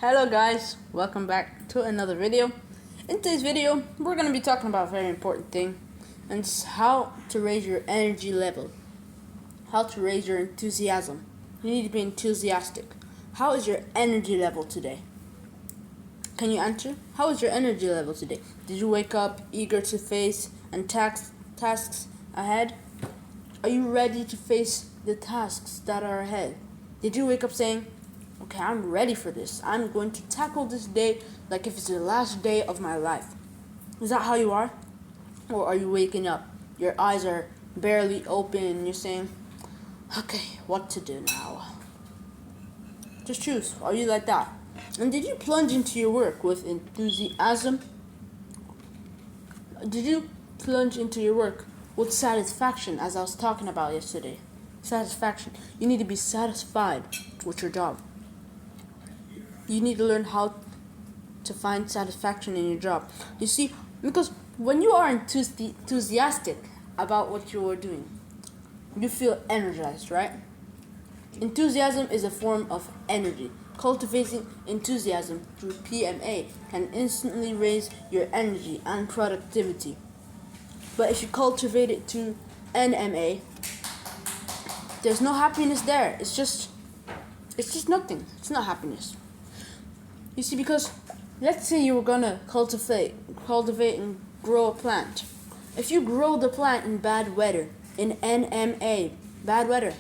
Hello guys, welcome back to another video. In today's video, we're going to be talking about a very important thing, and it's how to raise your energy level. How to raise your enthusiasm. You need to be enthusiastic. How is your energy level today? Can you answer? How is your energy level today? Did you wake up eager to face and tasks ahead? Are you ready to face the tasks that are ahead? Did you wake up saying, okay, I'm ready for this. I'm going to tackle this day like if it's the last day of my life. Is that how you are? Or are you waking up? Your eyes are barely open and you're saying, okay, what to do now? Just choose. Are you like that? And did you plunge into your work with enthusiasm? Did you plunge into your work with satisfaction, as I was talking about yesterday? Satisfaction. You need to be satisfied with your job. You need to learn how to find satisfaction in your job. You see, because when you are enthusiastic about what you are doing, you feel energized, right? Enthusiasm is a form of energy. Cultivating enthusiasm through PMA can instantly raise your energy and productivity. But if you cultivate it through NMA, there's no happiness there. It's just nothing. It's not happiness. You see, because let's say you were gonna cultivate and grow a plant. If you grow the plant in bad weather, in NMA, bad weather,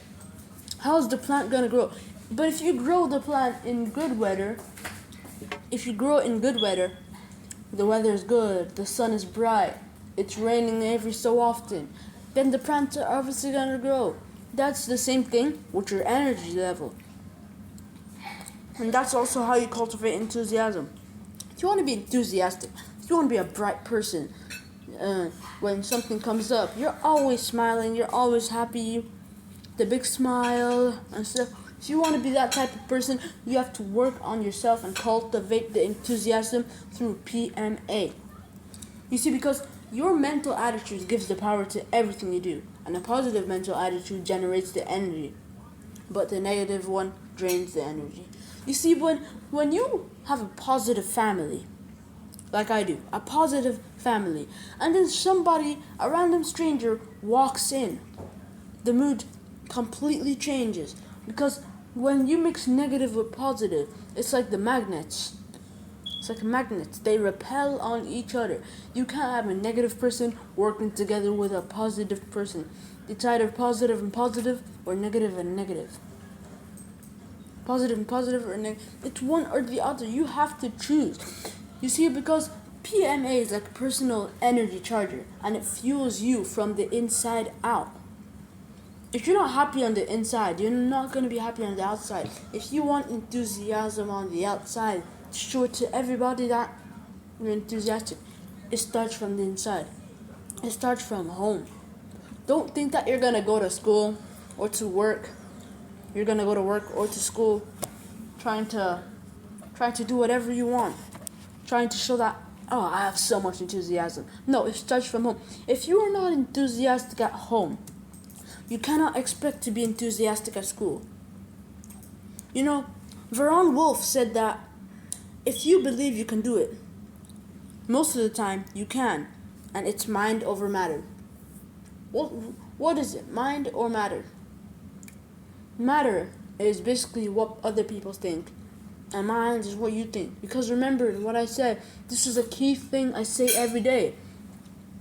how is the plant gonna grow? But if you grow the plant in good weather, the weather is good, the sun is bright, it's raining every so often, then the plants are obviously gonna grow. That's the same thing with your energy level. And that's also how you cultivate enthusiasm. If you want to be enthusiastic, if you want to be a bright person, when something comes up, you're always smiling, you're always happy, the big smile and stuff. If you want to be that type of person, you have to work on yourself and cultivate the enthusiasm through PMA. You see, because your mental attitude gives the power to everything you do, and a positive mental attitude generates the energy, but the negative one drains the energy. You see, when you have a positive family, like I do, a positive family, and then somebody, a random stranger, walks in, the mood completely changes. Because when you mix negative with positive, it's like the magnets. It's like magnets. They repel on each other. You can't have a negative person working together with a positive person. It's either positive and positive or negative and negative. Positive and positive or negative. It's one or the other. You have to choose. You see, because PMA is like a personal energy charger, and it fuels you from the inside out. If you're not happy on the inside, you're not going to be happy on the outside. If you want enthusiasm on the outside, show it to everybody that you're enthusiastic. It starts from the inside. It starts from home. Don't think that you're going to go to school or to work. You're going to go to work or to school trying to do whatever you want. Trying to show that, oh, I have so much enthusiasm. No, it starts from home. If you are not enthusiastic at home, you cannot expect to be enthusiastic at school. You know, Veron Wolf said that if you believe you can do it, most of the time you can, and it's mind over matter. What is it, mind or matter? Matter is basically what other people think, and mind is what you think. Because remember what I said, this is a key thing I say every day.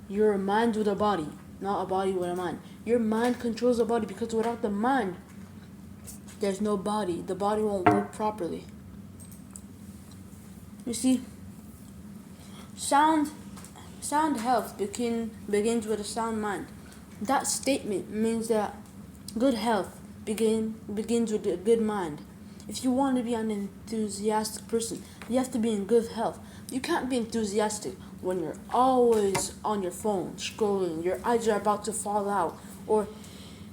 You're a mind with a body, not a body with a mind. Your mind controls the body, because without the mind, there's no body. The body won't work properly. You see, sound health begins with a sound mind. That statement means that good health begins with a good mind. If you want to be an enthusiastic person, you have to be in good health. You can't be enthusiastic when you're always on your phone scrolling, your eyes are about to fall out, or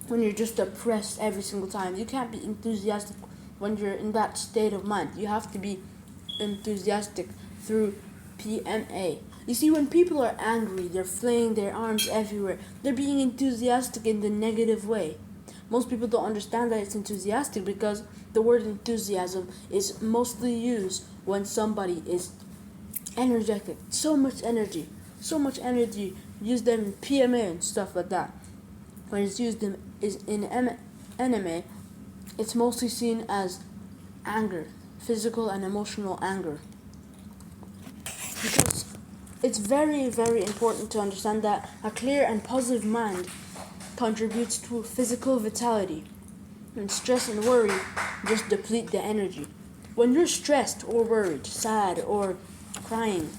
when you're just depressed every single time. You can't be enthusiastic when you're in that state of mind. You have to be enthusiastic through PMA. You see, when people are angry, they're flailing their arms everywhere. They're being enthusiastic in the negative way. Most people don't understand that it's enthusiastic because the word enthusiasm is mostly used when somebody is energetic. So much energy. Use them in PMA and stuff like that. When it's used in anime, it's mostly seen as anger, physical and emotional anger. Because it's very, very important to understand that a clear and positive mind contributes to physical vitality. And stress and worry just deplete the energy. When you're stressed or worried, sad or crying,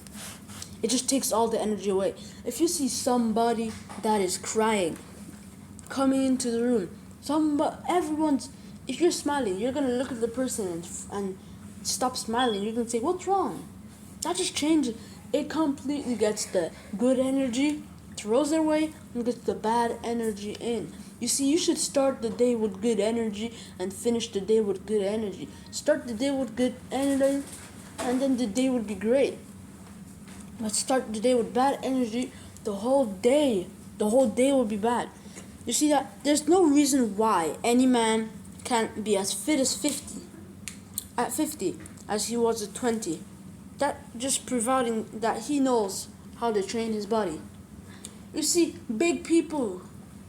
it just takes all the energy away. If you see somebody that is crying coming into the room, if you're smiling, you're gonna look at the person and stop smiling. You're gonna say, "What's wrong?" That just changes. It completely gets the good energy, throws it away, and gets the bad energy in. You see, you should start the day with good energy and finish the day with good energy. Start the day with good energy, and then the day would be great. But start the day with bad energy, the whole day will be bad. You see that there's no reason why any man can't be as fit at 50 as he was at 20. That just providing that he knows how to train his body. You see, big people,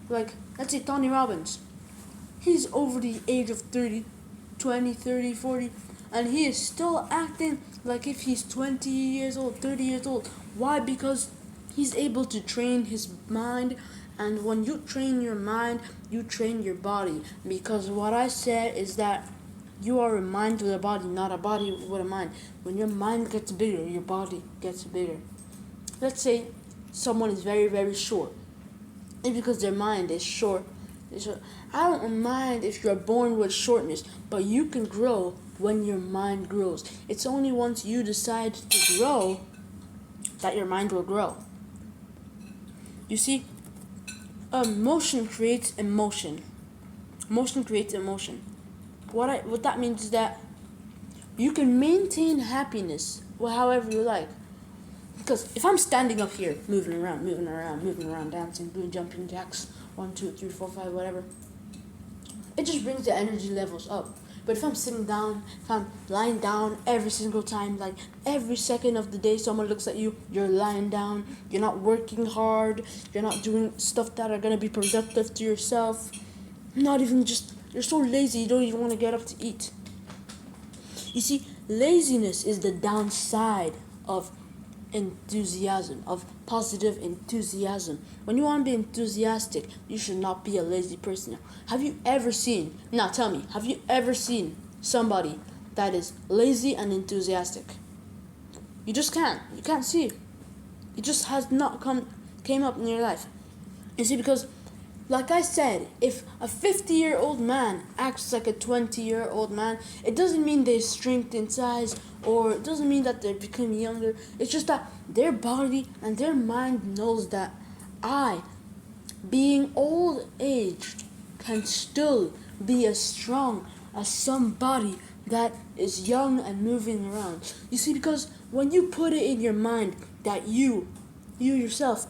like, let's say Tony Robbins, he's over the age of 30, 20, 30, 40, and he is still acting like if he's 20 years old, 30 years old. Why? Because he's able to train his mind, and when you train your mind, you train your body. Because what I said is that you are a mind with a body, not a body with a mind. When your mind gets bigger, your body gets bigger. Let's say someone is very, very short. And because their mind is short, I don't mind if you're born with shortness, but you can grow when your mind grows. It's only once you decide to grow that your mind will grow. You see, motion creates emotion. Motion creates emotion. What that means is that you can maintain happiness however you like. Because if I'm standing up here, moving around, dancing, doing jumping jacks, 1, 2, 3, 4, 5, whatever, it just brings the energy levels up. But if I'm sitting down, if I'm lying down every single time, like every second of the day someone looks at you, you're lying down, you're not working hard, you're not doing stuff that are going to be productive to yourself, you're so lazy you don't even want to get up to eat. You see, laziness is the downside of enthusiasm, of positive enthusiasm. When you want to be enthusiastic, you should not be a lazy person. Have you ever seen somebody that is lazy and enthusiastic? You just can't. You can't see it. It just has not came up in your life. You see, because like I said, if a 50-year-old man acts like a 20-year-old man, it doesn't mean they shrink in size, or it doesn't mean that they become younger. It's just that their body and their mind knows that being old aged, can still be as strong as somebody that is young and moving around. You see, because when you put it in your mind that you yourself,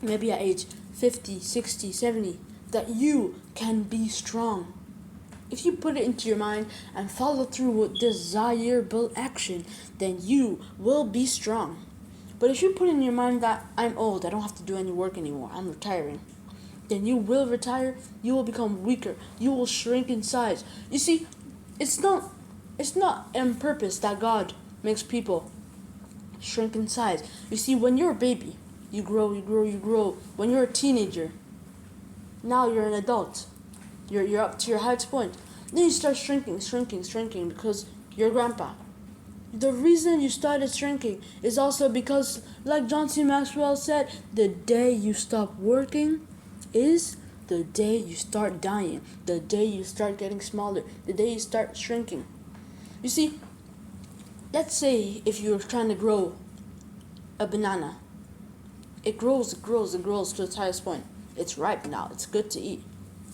maybe at age 50, 60, 70, that you can be strong. If you put it into your mind and follow through with desirable action, then you will be strong. But if you put in your mind that I'm old, I don't have to do any work anymore, I'm retiring, then you will retire, you will become weaker, you will shrink in size. You see, it's not on purpose that God makes people shrink in size. You see, when you're a baby, you grow. When you're a teenager, now you're an adult. You're up to your highest point. Then you start shrinking because you're grandpa. The reason you started shrinking is also because, like John C. Maxwell said, the day you stop working is the day you start dying, the day you start getting smaller, the day you start shrinking. You see, let's say if you're trying to grow a banana, it grows to its highest point. It's ripe now, it's good to eat.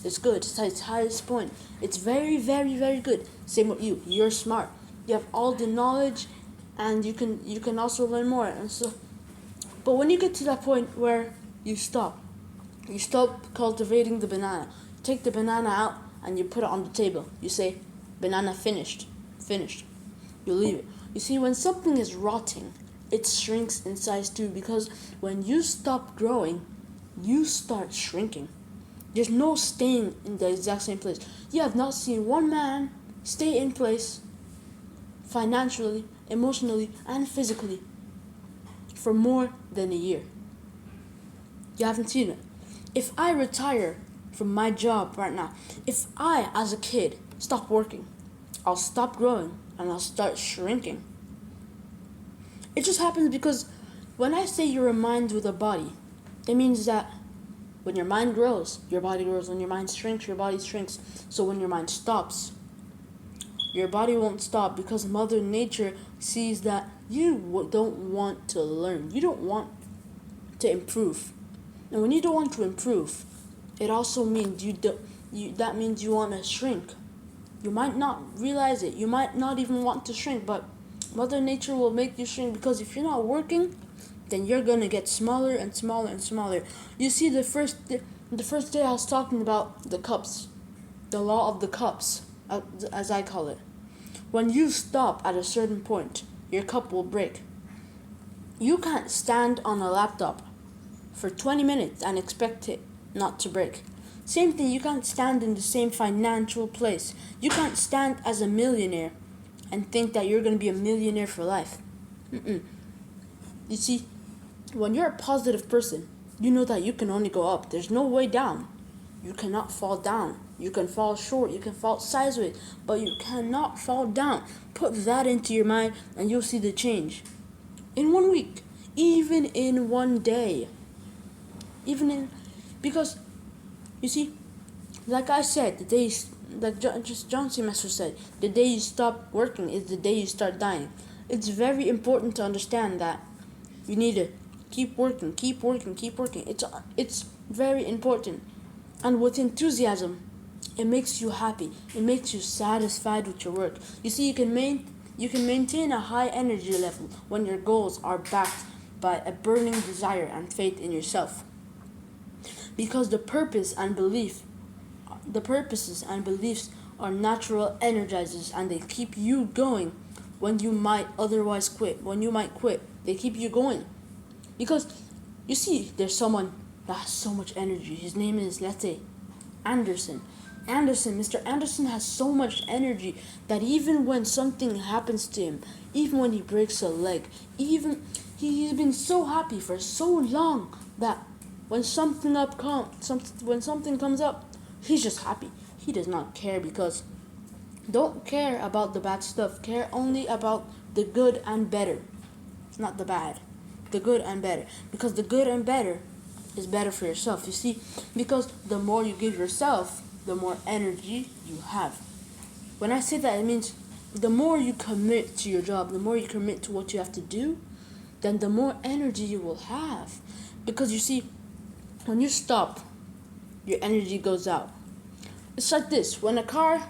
It's good, it's at its highest point. It's very, very, very good. Same with you, you're smart. You have all the knowledge, and you can also learn more. And so, but when you get to that point where you stop cultivating the banana, take the banana out and you put it on the table. You say, banana finished. Finished. You leave it. You see, when something is rotting, it shrinks in size too, because when you stop growing, you start shrinking. There's no staying in the exact same place. You have not seen one man stay in place financially, emotionally, and physically for more than a year. You haven't seen it. If I retire from my job right now, if I, as a kid, stop working, I'll stop growing and I'll start shrinking. It just happens because when I say you're a mind with a body, it means that when your mind grows, your body grows. When your mind shrinks, your body shrinks. So when your mind stops, your body won't stop, because Mother Nature sees that you don't want to learn. You don't want to improve. And when you don't want to improve, it also means that means you want to shrink. You might not realize it. You might not even want to shrink, but Mother Nature will make you shrink, because if you're not working, then you're going to get smaller and smaller and smaller. You see, the first day I was talking about the cups, the law of the cups, as I call it. When you stop at a certain point, your cup will break. You can't stand on a laptop for 20 minutes and expect it not to break. Same thing, you can't stand in the same financial place. You can't stand as a millionaire and think that you're going to be a millionaire for life. You see, when you're a positive person, you know that you can only go up. There's no way down. You cannot fall down. You can fall short. You can fall sideways, but you cannot fall down. Put that into your mind and you'll see the change. In 1 week, even in 1 day. Because, you see, like I said, John C. Master said, the day you stop working is the day you start dying. It's very important to understand that you need to keep working. It's very important. And with enthusiasm, it makes you happy. It makes you satisfied with your work. You see, you can maintain a high energy level when your goals are backed by a burning desire and faith in yourself. Because the purposes and beliefs are natural energizers, and they keep you going when you might otherwise quit. When you might quit, they keep you going. Because, you see, there's someone that has so much energy. His name is, let's say, Anderson. Mr. Anderson has so much energy that even when something happens to him, even when he breaks a leg, he's been so happy for so long that when something comes up, he's just happy. He does not care, because don't care about the bad stuff. Care only about the good and better. Not the bad. The good and better. Because the good and better is better for yourself. You see, because the more you give yourself, the more energy you have. When I say that, it means the more you commit to your job, the more you commit to what you have to do, then the more energy you will have. Because you see, when you stop, your energy goes out. It's like this. When a car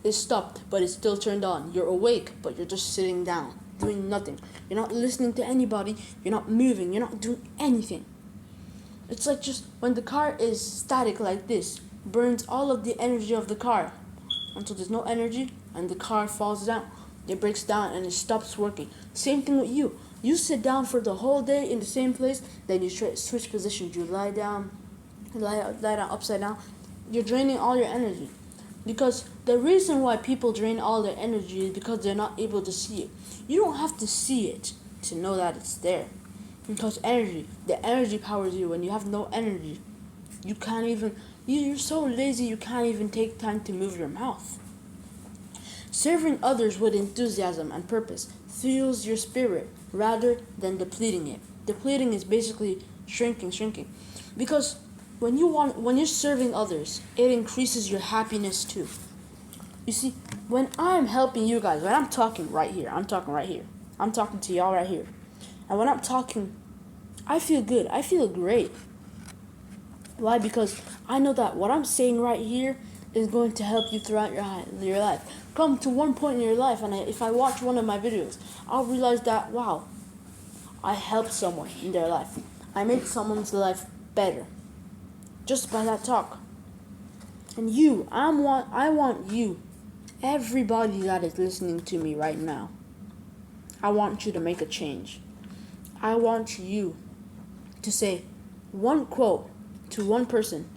is stopped, but it's still turned on, you're awake, but you're just sitting down, doing nothing. You're not listening to anybody. You're not moving. You're not doing anything. It's like just when the car is static like this, burns all of the energy of the car until there's no energy, and the car falls down. It breaks down and it stops working. Same thing with you. You sit down for the whole day in the same place, then you switch positions. You lie down upside down. You're draining all your energy. Because the reason why people drain all their energy is because they're not able to see it. You don't have to see it to know that it's there. Because the energy powers you. When you have no energy, you can't even, you're so lazy you can't even take time to move your mouth. Serving others with enthusiasm and purpose fuels your spirit rather than depleting it. Depleting is basically shrinking. Because when you're serving others, it increases your happiness too. You see, when I'm helping you guys, when I'm talking right here, I'm talking to y'all right here. And when I'm talking, I feel good. I feel great. Why? Because I know that what I'm saying right here is going to help you throughout your life. Come to one point in your life, and if I watch one of my videos, I'll realize that, wow, I helped someone in their life. I made someone's life better just by that talk. And I want you, everybody that is listening to me right now, I want you to make a change. I want you to say one quote to one person.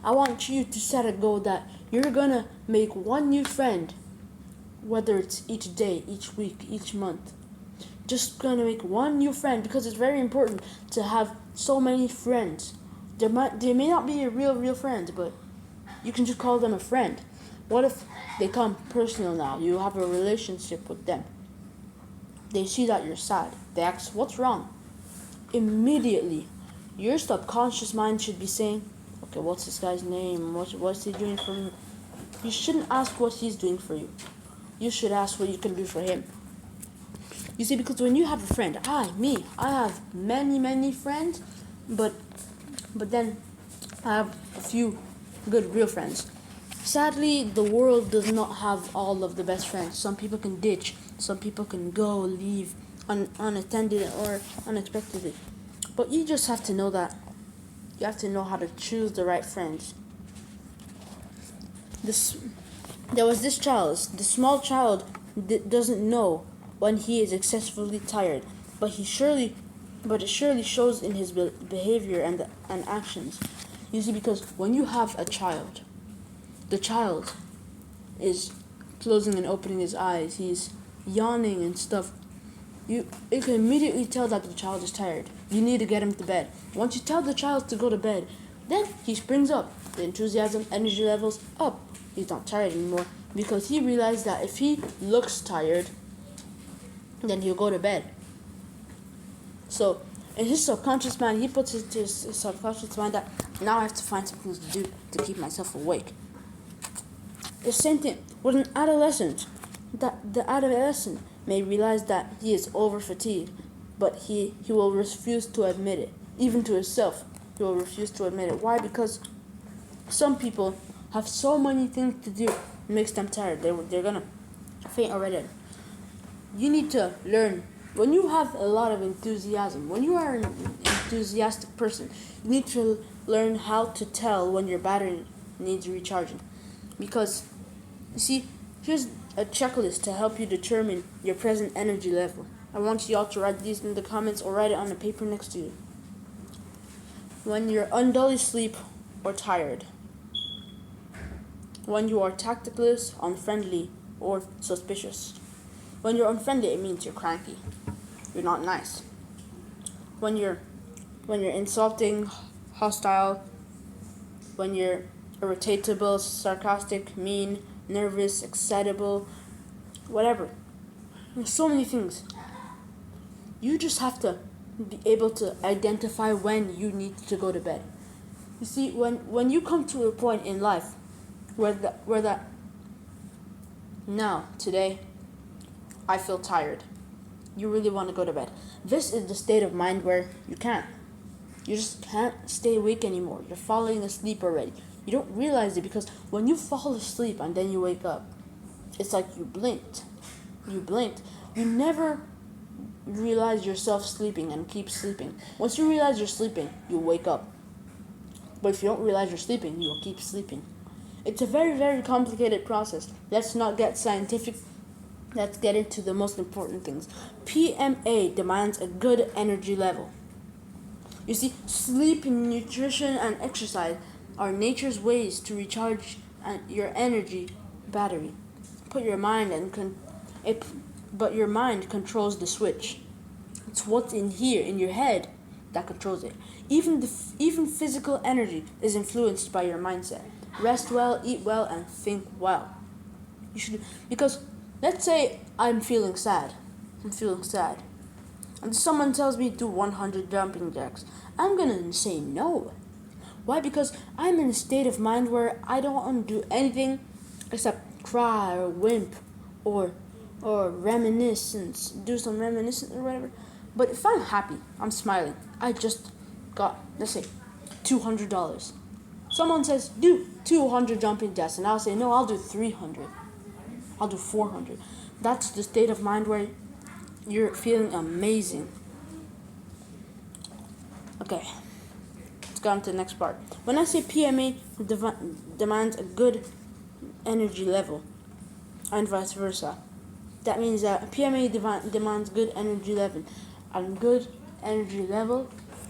I want you to set a goal that you're gonna make one new friend, whether it's each day, each week, each month. Just gonna make one new friend, because it's very important to have so many friends. They may not be your real friends, but you can just call them a friend. What if they come personal now? You have a relationship with them. They see that you're sad. They ask, what's wrong? Immediately, your subconscious mind should be saying, okay, what's this guy's name? What's he doing for me? You shouldn't ask what he's doing for you. You should ask what you can do for him. You see, because when you have a friend, I have many friends, but then I have a few good real friends. Sadly, the world does not have all of the best friends. Some people can ditch. Some people can leave unattended or unexpectedly. But you just have to know that. You have to know how to choose the right friends. There was this child. The small child doesn't know when he is excessively tired, but it surely shows in his behavior and actions. You see, because when you have a child, the child is closing and opening his eyes. He's yawning and stuff. You can immediately tell that the child is tired. You need to get him to bed. Once you tell the child to go to bed, then he springs up. The enthusiasm, energy levels up. He's not tired anymore, because he realized that if he looks tired, then he'll go to bed. So in his subconscious mind, he puts it to his subconscious mind that now I have to find something to do to keep myself awake. The same thing with an adolescent. That the adolescent may realize that he is over fatigued, but he will refuse to admit it. Even to himself, he will refuse to admit it. Why? Because some people have so many things to do, it makes them tired. They're gonna faint already. You need to learn. When you have a lot of enthusiasm, when you are an enthusiastic person, you need to learn how to tell when your battery needs recharging. Because, you see, here's a checklist to help you determine your present energy level. I want you all to write these in the comments or write it on the paper next to you. When you're undully asleep or tired. When you are tactless, unfriendly, or suspicious. When you're unfriendly, it means you're cranky. You're not nice. When you're insulting, hostile, when you're irritable, sarcastic, mean, nervous, excitable, whatever. There's so many things. You just have to be able to identify when you need to go to bed. You see, when you come to a point in life where that now, today, I feel tired. You really want to go to bed. This is the state of mind where you just can't stay awake anymore. You're falling asleep already. You don't realize it, because when you fall asleep and then you wake up, it's like you blinked. You never realize yourself sleeping and keep sleeping. Once you realize you're sleeping, you wake up. But if you don't realize you're sleeping, you'll keep sleeping. It's a very, very complicated process. Let's not get scientific. Let's get into the most important things. PMA demands a good energy level. You see, sleep, nutrition, and exercise are nature's ways to recharge your energy battery. But your mind controls the switch. It's what's in here, in your head, that controls it. Even physical energy is influenced by your mindset. Rest well, eat well, and think well. Because let's say I'm feeling sad. And someone tells me do 100 jumping jacks. I'm gonna say no. Why? Because I'm in a state of mind where I don't want to do anything except cry or wimp or reminiscence, do some reminiscence or whatever. But if I'm happy, I'm smiling, I just got, let's say, $200. Someone says, do 200 jumping jacks, and I'll say, no, I'll do 300. I'll do 400. That's the state of mind where you're feeling amazing. Okay, go on to the next part. When I say PMA demands a good energy level, and vice versa, that means that PMA demands good energy level, and good energy level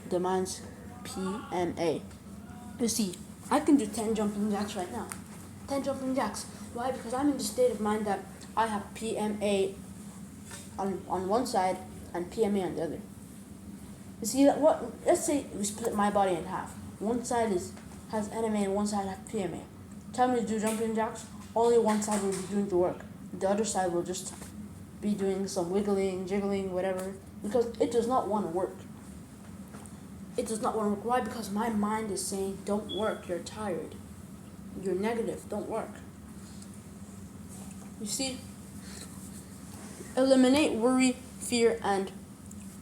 demands PMA. You see, I can do 10 jumping jacks right now. 10 jumping jacks. Why? Because I'm in the state of mind that I have PMA on one side and PMA on the other. You see that let's say we split my body in half. One side has NMA and one side has PMA. Tell me to do jumping jacks, only one side will be doing the work. The other side will just be doing some wiggling, jiggling, whatever, because it does not want to work. It does not want to work. Why? Because my mind is saying, don't work, you're tired. You're negative, don't work. You see, eliminate worry, fear, and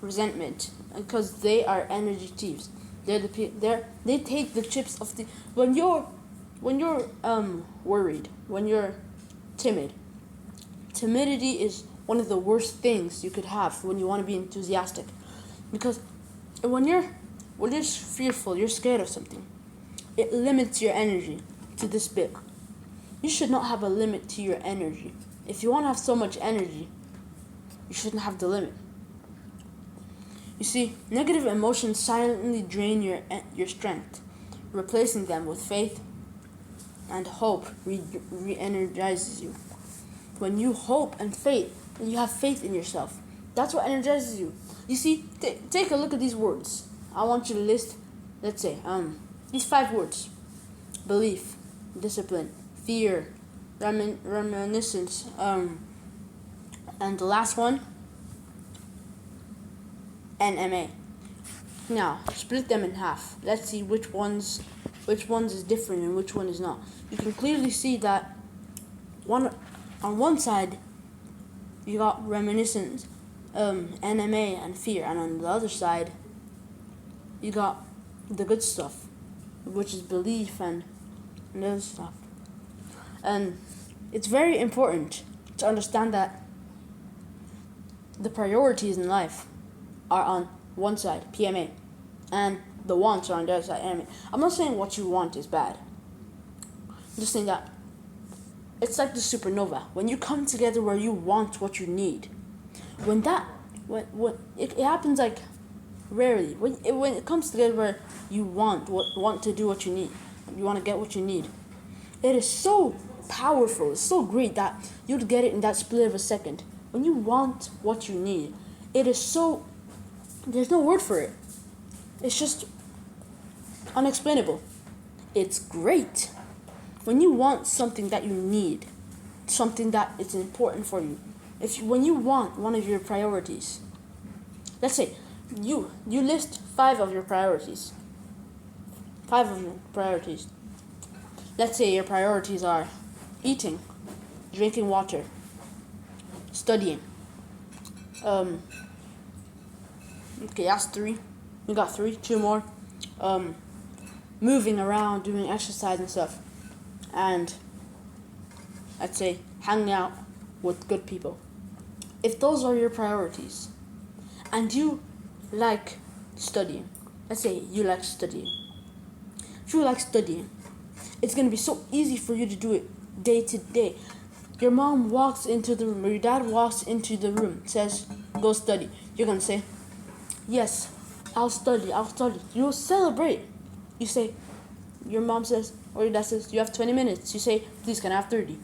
resentment, because they are energy thieves. They take the chips of the when you're worried, when you're timid. Timidity is one of the worst things you could have when you want to be enthusiastic, because when you're fearful, you're scared of something, it limits your energy to this big. You should not have a limit to your energy. If you want to have so much energy, you shouldn't have the limit. You see, negative emotions silently drain your strength. Replacing them with faith and hope re-energizes you. When you hope and faith, and you have faith in yourself, that's what energizes you. You see, take a look at these words. I want you to list, let's say, these 5 words: belief, discipline, fear, reminiscence, and the last one, NMA. Now, split them in half. Let's see which ones is different and which one is not. You can clearly see that on one side, you got reminiscence, NMA, and fear, and on the other side, you got the good stuff, which is belief and other stuff. And it's very important to understand that the priorities in life are on one side, PMA, and the wants are on the other side, NMA. I'm not saying what you want is bad. I'm just saying that it's like the supernova. When you come together where you want what you need, when it happens like rarely. When it comes together where you want to do what you need, you want to get what you need, it is so powerful. It's so great that you'd get it in that split of a second. When you want what you need, it is so. There's no word for it. It's just unexplainable. It's great. When you want something that you need, something that is important for you, when you want one of your priorities, let's say you list 5 of your priorities. 5 of your priorities. Let's say your priorities are eating, drinking water, studying. Okay, that's 3. We got 3, 2 more. Moving around, doing exercise and stuff. And I'd say hanging out with good people. If those are your priorities, and you like studying, let's say you like studying. If you like studying, it's going to be so easy for you to do it day to day. Your mom walks into the room, or your dad walks into the room, says, go study. You're going to say, yes, I'll study. You'll celebrate. You say, your mom says, or your dad says, you have 20 minutes. You say, please, can I have 30?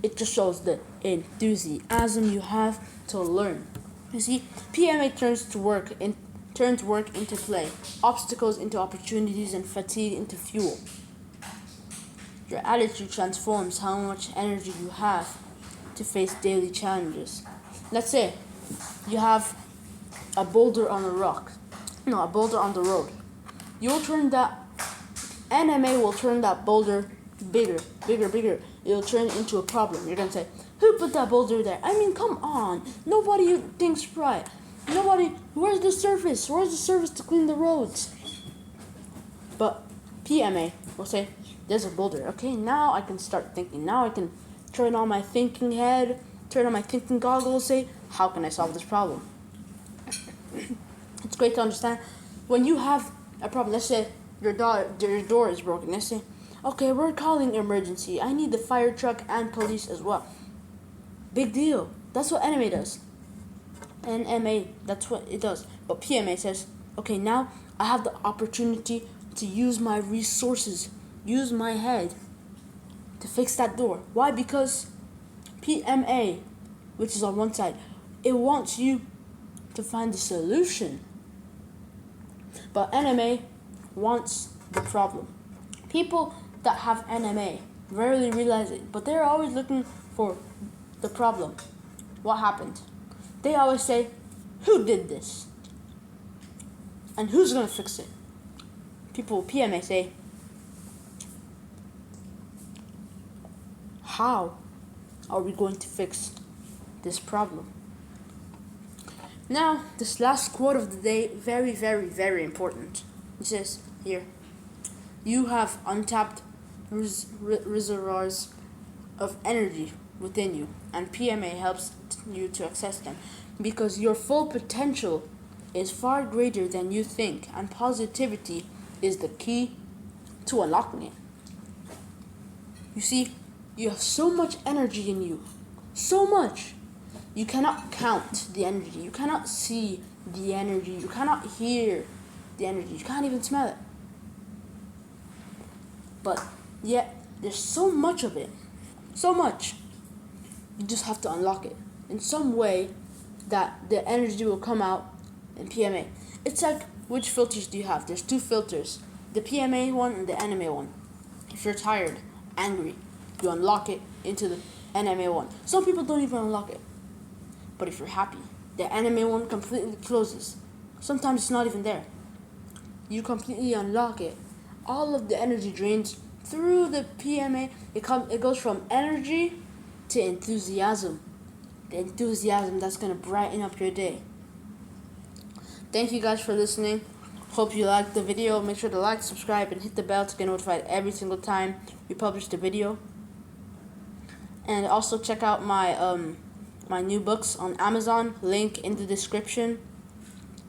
It just shows the enthusiasm you have to learn. You see, PMA turns work into play, obstacles into opportunities, and fatigue into fuel. Your attitude transforms how much energy you have to face daily challenges. Let's say you have a boulder on a boulder on the road. You'll turn that NMA will turn that boulder bigger. It'll turn into a problem. You're gonna say, who put that boulder there? I mean, come on. Nobody thinks right. Where's the surface? Where's the surface to clean the roads? But PMA will say, there's a boulder. Okay, now I can start thinking. Now I can turn on my thinking head, turn on my thinking goggles, say, how can I solve this problem? It's great to understand when you have a problem. Let's say your door is broken. Let's say, okay, we're calling emergency. I need the fire truck and police as well. Big deal. That's what NMA does. NMA, that's what it does. But PMA says, okay, now I have the opportunity to use my resources, use my head to fix that door. Why? Because PMA, which is on one side, it wants you to find the solution. But NMA wants the problem. People that have NMA rarely realize it, but they're always looking for the problem. What happened? They always say, who did this? And who's going to fix it? People with PMA say, how are we going to fix this problem? Now, this last quote of the day, very, very, very important. It says here, you have untapped reservoirs of energy within you, and PMA helps you to access them because your full potential is far greater than you think, and positivity is the key to unlocking it. You see, you have so much energy in you, so much. You cannot count the energy. You cannot see the energy. You cannot hear the energy. You can't even smell it. But yet, there's so much of it. So much. You just have to unlock it in some way that the energy will come out in PMA. It's like, which filters do you have? There's two filters. The PMA one and the NMA one. If you're tired, angry, you unlock it into the NMA one. Some people don't even unlock it. But if you're happy, the NMA one completely closes. Sometimes it's not even there. You completely unlock it. All of the energy drains through the PMA. It goes from energy to enthusiasm. The enthusiasm that's going to brighten up your day. Thank you guys for listening. Hope you liked the video. Make sure to like, subscribe, and hit the bell to get notified every single time we publish the video. And also check out my new books on Amazon, link in the description.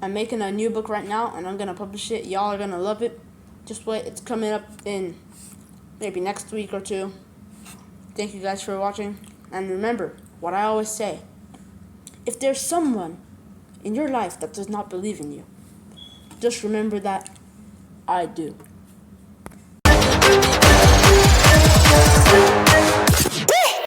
I'm making a new book right now, and I'm going to publish it. Y'all are going to love it. Just wait, it's coming up in maybe next week or two. Thank you guys for watching. And remember what I always say. If there's someone in your life that does not believe in you, just remember that I do.